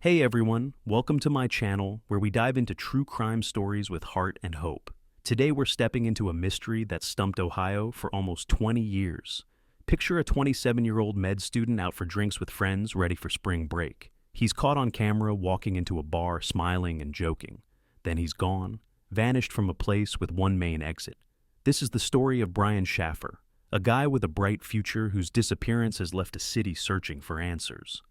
Hey everyone, welcome to my channel where we dive into true crime stories with heart and hope. Today we're stepping into a mystery that stumped Ohio for almost 20 years. Picture a 27-year-old med student out for drinks with friends ready for spring break. He's caught on camera walking into a bar smiling and joking. Then he's gone, vanished from a place with one main exit. This is the story of Brian Shaffer, a guy with a bright future whose disappearance has left a city searching for answers.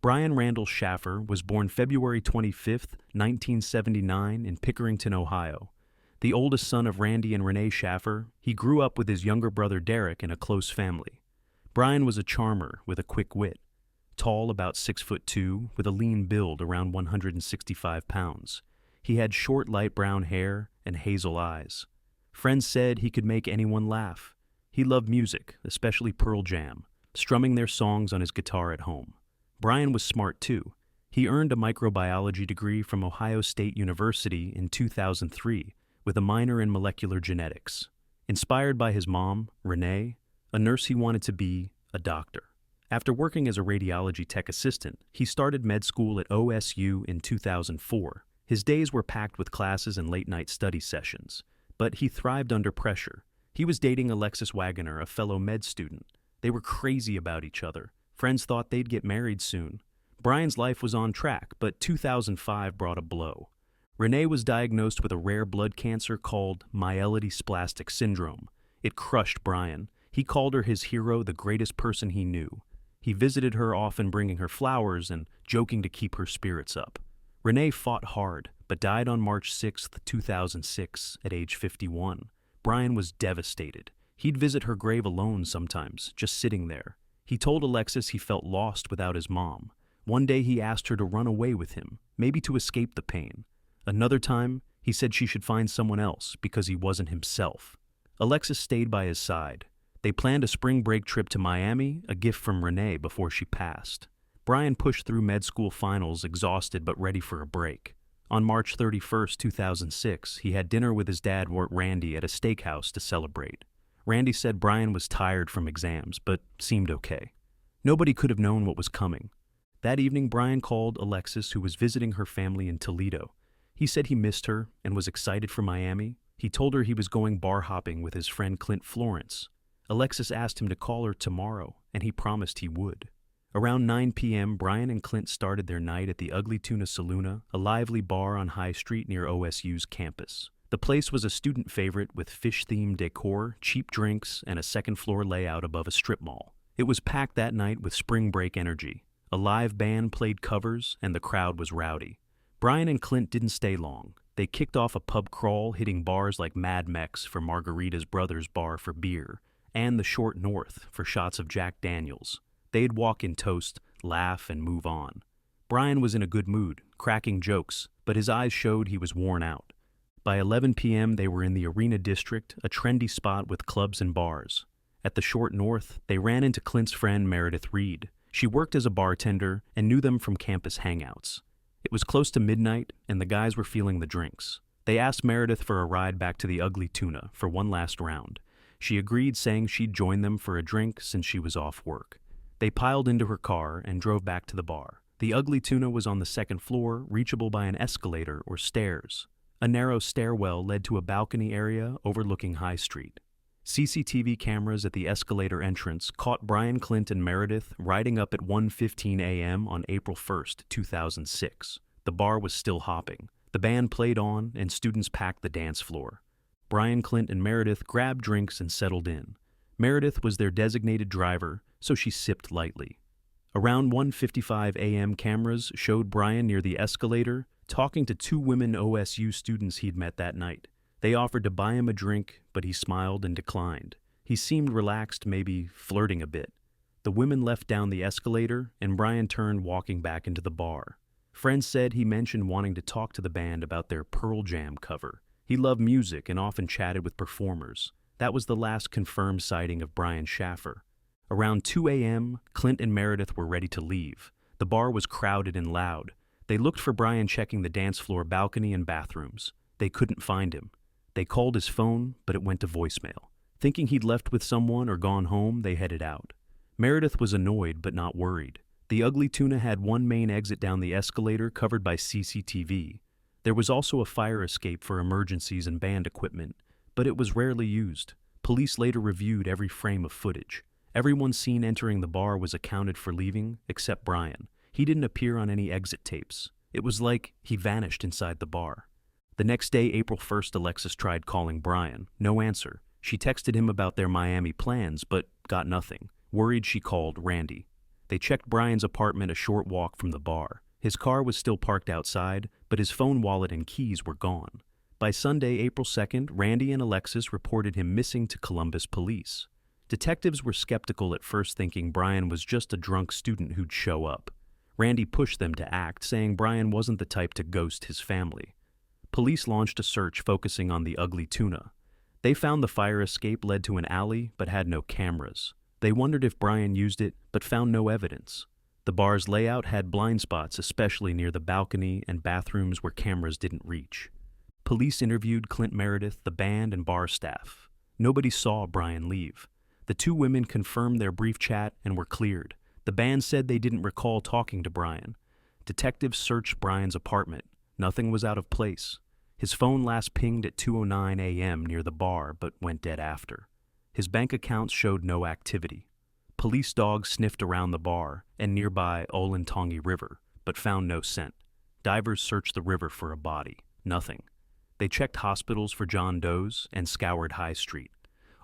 Brian Randall Shaffer was born February 25, 1979 in Pickerington, Ohio. The oldest son of Randy and Renee Shaffer, he grew up with his younger brother Derek in a close family. Brian was a charmer with a quick wit. Tall, about 6'2", with a lean build around 165 pounds. He had short light brown hair and hazel eyes. Friends said he could make anyone laugh. He loved music, especially Pearl Jam, strumming their songs on his guitar at home. Brian was smart too. He earned a microbiology degree from Ohio State University in 2003 with a minor in molecular genetics. Inspired by his mom, Renee, a nurse, he wanted to be a doctor. After working as a radiology tech assistant, he started med school at OSU in 2004. His days were packed with classes and late-night study sessions, but he thrived under pressure. He was dating Alexis Wagoner, a fellow med student. They were crazy about each other. Friends thought they'd get married soon. Brian's life was on track, but 2005 brought a blow. Renee was diagnosed with a rare blood cancer called myelodysplastic syndrome. It crushed Brian. He called her his hero, the greatest person he knew. He visited her often, bringing her flowers and joking to keep her spirits up. Renee fought hard, but died on March 6, 2006, at age 51. Brian was devastated. He'd visit her grave alone sometimes, just sitting there. He told Alexis he felt lost without his mom. One day he asked her to run away with him, maybe to escape the pain. Another time, he said she should find someone else because he wasn't himself. Alexis stayed by his side. They planned a spring break trip to Miami, a gift from Renee before she passed. Brian pushed through med school finals, exhausted but ready for a break. On March 31, 2006, he had dinner with his dad, Randy, at a steakhouse to celebrate. Randy said Brian was tired from exams, but seemed okay. Nobody could have known what was coming. That evening, Brian called Alexis, who was visiting her family in Toledo. He said he missed her and was excited for Miami. He told her he was going bar hopping with his friend Clint Florence. Alexis asked him to call her tomorrow, and he promised he would. Around 9 p.m., Brian and Clint started their night at the Ugly Tuna Saloona, a lively bar on High Street near OSU's campus. The place was a student favorite with fish-themed decor, cheap drinks, and a second-floor layout above a strip mall. It was packed that night with spring break energy. A live band played covers, and the crowd was rowdy. Brian and Clint didn't stay long. They kicked off a pub crawl, hitting bars like Mad Mex for Margarita's Brothers Bar for beer, and the Short North for shots of Jack Daniels. They'd walk in toast, laugh, and move on. Brian was in a good mood, cracking jokes, but his eyes showed he was worn out. By 11 p.m., they were in the Arena District, a trendy spot with clubs and bars. At the Short North, they ran into Clint's friend Meredith Reed. She worked as a bartender and knew them from campus hangouts. It was close to midnight, and the guys were feeling the drinks. They asked Meredith for a ride back to the Ugly Tuna for one last round. She agreed, saying she'd join them for a drink since she was off work. They piled into her car and drove back to the bar. The Ugly Tuna was on the second floor, reachable by an escalator or stairs. A narrow stairwell led to a balcony area overlooking High Street. CCTV cameras at the escalator entrance caught Brian, Clint, and Meredith riding up at 1:15 a.m. on April 1, 2006. The bar was still hopping. The band played on, and students packed the dance floor. Brian, Clint, and Meredith grabbed drinks and settled in. Meredith was their designated driver, so she sipped lightly. Around 1:55 a.m., cameras showed Brian near the escalator, talking to two women OSU students he'd met that night. They offered to buy him a drink, but he smiled and declined. He seemed relaxed, maybe flirting a bit. The women left down the escalator, and Brian turned, walking back into the bar. Friends said he mentioned wanting to talk to the band about their Pearl Jam cover. He loved music and often chatted with performers. That was the last confirmed sighting of Brian Shaffer. Around 2 a.m., Clint and Meredith were ready to leave. The bar was crowded and loud. They looked for Brian, checking the dance floor, balcony, and bathrooms. They couldn't find him. They called his phone, but it went to voicemail. Thinking he'd left with someone or gone home, they headed out. Meredith was annoyed but not worried. The Ugly Tuna had one main exit down the escalator covered by CCTV. There was also a fire escape for emergencies and band equipment, but it was rarely used. Police later reviewed every frame of footage. Everyone seen entering the bar was accounted for leaving, except Brian. He didn't appear on any exit tapes. It was like he vanished inside the bar. The next day, April 1st, Alexis tried calling Brian. No answer. She texted him about their Miami plans, but got nothing. Worried, she called Randy. They checked Brian's apartment a short walk from the bar. His car was still parked outside, but his phone, wallet, and keys were gone. By Sunday, April 2nd, Randy and Alexis reported him missing to Columbus police. Detectives were skeptical at first, thinking Brian was just a drunk student who'd show up. Randy pushed them to act, saying Brian wasn't the type to ghost his family. Police launched a search focusing on the Ugly Tuna. They found the fire escape led to an alley but had no cameras. They wondered if Brian used it, but found no evidence. The bar's layout had blind spots, especially near the balcony and bathrooms where cameras didn't reach. Police interviewed Clint Meredith, the band, and bar staff. Nobody saw Brian leave. The two women confirmed their brief chat and were cleared. The band said they didn't recall talking to Brian. Detectives searched Brian's apartment. Nothing was out of place. His phone last pinged at 2:09 a.m. near the bar, but went dead after. His bank accounts showed no activity. Police dogs sniffed around the bar and nearby Olentangy River, but found no scent. Divers searched the river for a body. Nothing. They checked hospitals for John Does and scoured High Street.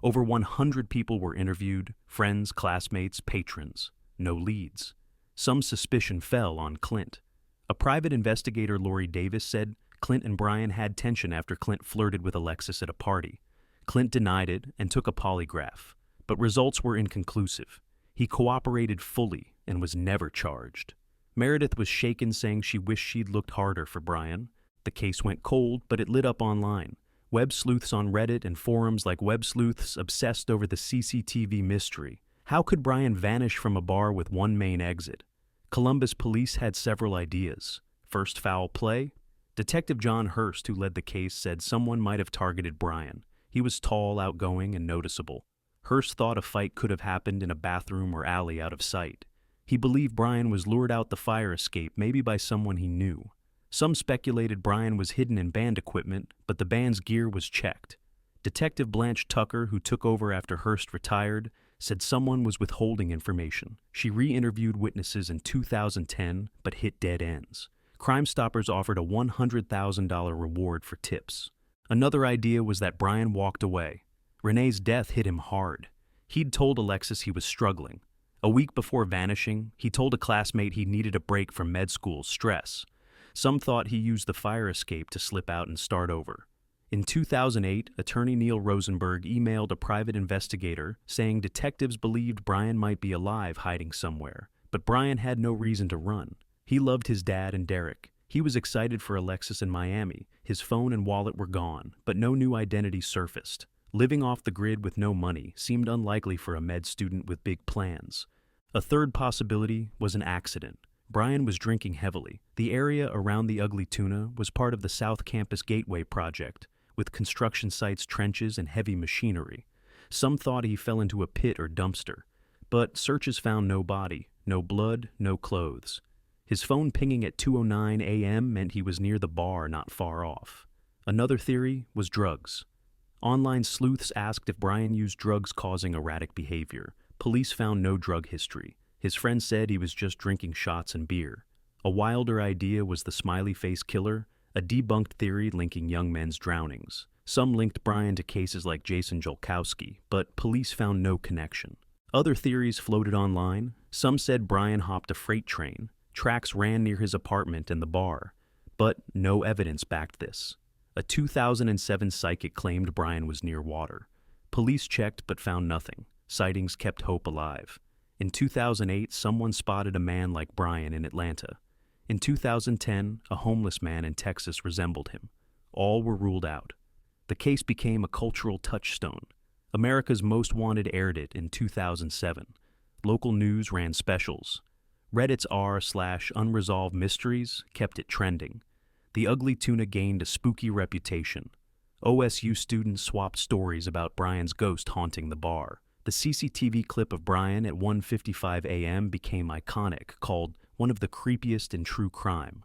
Over 100 people were interviewed, friends, classmates, patrons. No leads. Some suspicion fell on Clint. A private investigator, Lori Davis, said Clint and Brian had tension after Clint flirted with Alexis at a party. Clint denied it and took a polygraph, but results were inconclusive. He cooperated fully and was never charged. Meredith was shaken, saying she wished she'd looked harder for Brian. The case went cold, but it lit up online. Web sleuths on Reddit and forums like Web Sleuths obsessed over the CCTV mystery. How could Brian vanish from a bar with one main exit? Columbus police had several ideas. First, foul play. Detective John Hurst, who led the case, said someone might have targeted Brian. He was tall, outgoing, and noticeable. Hurst thought a fight could have happened in a bathroom or alley out of sight. He believed Brian was lured out the fire escape, maybe by someone he knew. Some speculated Brian was hidden in band equipment, but the band's gear was checked. Detective Blanche Tucker, who took over after Hurst retired, said someone was withholding information. She re-interviewed witnesses in 2010, but hit dead ends. Crime Stoppers offered a $100,000 reward for tips. Another idea was that Brian walked away. Renee's death hit him hard. He'd told Alexis he was struggling. A week before vanishing, he told a classmate he needed a break from med school stress. Some thought he used the fire escape to slip out and start over. In 2008, attorney Neil Rosenberg emailed a private investigator saying detectives believed Brian might be alive hiding somewhere, but Brian had no reason to run. He loved his dad and Derek. He was excited for Alexis in Miami. His phone and wallet were gone, but no new identity surfaced. Living off the grid with no money seemed unlikely for a med student with big plans. A third possibility was an accident. Brian was drinking heavily. The area around the Ugly Tuna was part of the South Campus Gateway project, with construction sites, trenches, and heavy machinery. Some thought he fell into a pit or dumpster, but searches found no body, no blood, no clothes. His phone pinging at 2:09 a.m. meant he was near the bar not far off. Another theory was drugs. Online sleuths asked if Brian used drugs causing erratic behavior. Police found no drug history. His friend said he was just drinking shots and beer. A wilder idea was the smiley face killer, a debunked theory linking young men's drownings. Some linked Brian to cases like Jason Jolkowski, but police found no connection. Other theories floated online. Some said Brian hopped a freight train. Tracks ran near his apartment and the bar, but no evidence backed this. A 2007 psychic claimed Brian was near water. Police checked but found nothing. Sightings kept hope alive. In 2008, someone spotted a man like Brian in Atlanta. In 2010, a homeless man in Texas resembled him. All were ruled out. The case became a cultural touchstone. America's Most Wanted aired it in 2007. Local news ran specials. Reddit's r/unresolved mysteries kept it trending. The Ugly Tuna gained a spooky reputation. OSU students swapped stories about Brian's ghost haunting the bar. The CCTV clip of Brian at 1:55 a.m. became iconic, called one of the creepiest in true crime.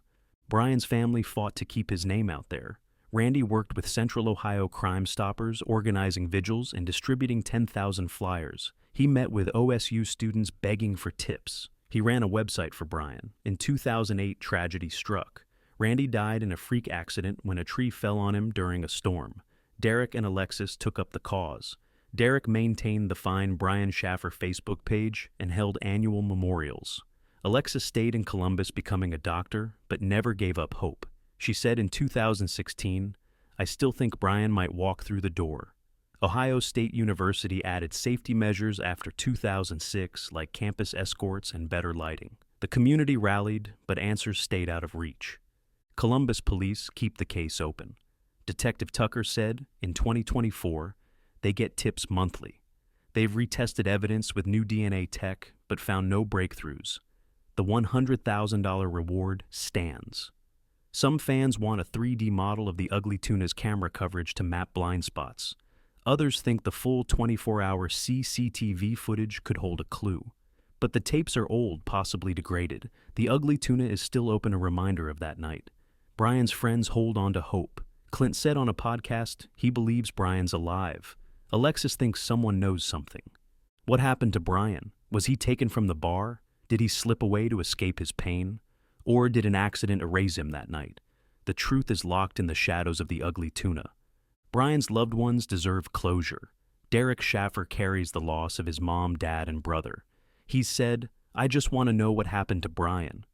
Brian's family fought to keep his name out there. Randy worked with Central Ohio Crime Stoppers, organizing vigils and distributing 10,000 flyers. He met with OSU students begging for tips. He ran a website for Brian. In 2008, tragedy struck. Randy died in a freak accident when a tree fell on him during a storm. Derek and Alexis took up the cause. Derek maintained the Find Brian Shaffer Facebook page and held annual memorials. Alexis stayed in Columbus becoming a doctor, but never gave up hope. She said in 2016, "I still think Brian might walk through the door." Ohio State University added safety measures after 2006, like campus escorts and better lighting. The community rallied, but answers stayed out of reach. Columbus police keep the case open. Detective Tucker said, in 2024, they get tips monthly. They've retested evidence with new DNA tech, but found no breakthroughs. The $100,000 reward stands. Some fans want a 3D model of the Ugly Tuna's camera coverage to map blind spots. Others think the full 24-hour CCTV footage could hold a clue. But the tapes are old, possibly degraded. The Ugly Tuna is still open, a reminder of that night. Brian's friends hold on to hope. Clint said on a podcast he believes Brian's alive. Alexis thinks someone knows something. What happened to Brian? Was he taken from the bar? Did he slip away to escape his pain? Or did an accident erase him that night? The truth is locked in the shadows of the Ugly Tuna. Brian's loved ones deserve closure. Derek Shaffer carries the loss of his mom, dad, and brother. He said, "I just want to know what happened to Brian."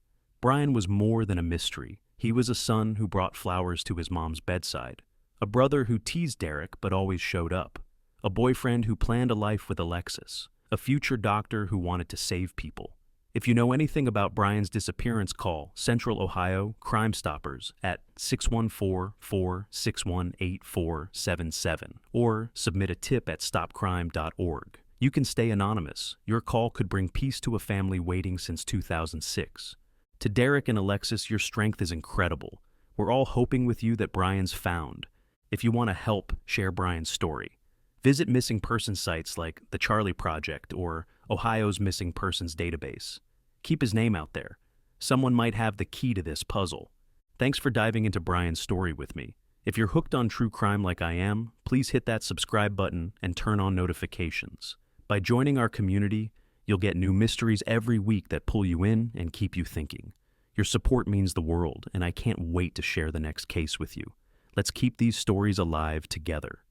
Brian was more than a mystery. He was a son who brought flowers to his mom's bedside, a brother who teased Derek but always showed up, a boyfriend who planned a life with Alexis, a future doctor who wanted to save people. If you know anything about Brian's disappearance, call Central Ohio Crime Stoppers at 614-461-8477 or submit a tip at stopcrime.org. You can stay anonymous. Your call could bring peace to a family waiting since 2006. To Derek and Alexis, your strength is incredible. We're all hoping with you that Brian's found. If you want to help share Brian's story, visit missing person sites like the Charlie Project or Ohio's Missing Persons Database. Keep his name out there. Someone might have the key to this puzzle. Thanks for diving into Brian's story with me. If you're hooked on true crime like I am, please hit that subscribe button and turn on notifications. By joining our community, you'll get new mysteries every week that pull you in and keep you thinking. Your support means the world, and I can't wait to share the next case with you. Let's keep these stories alive together.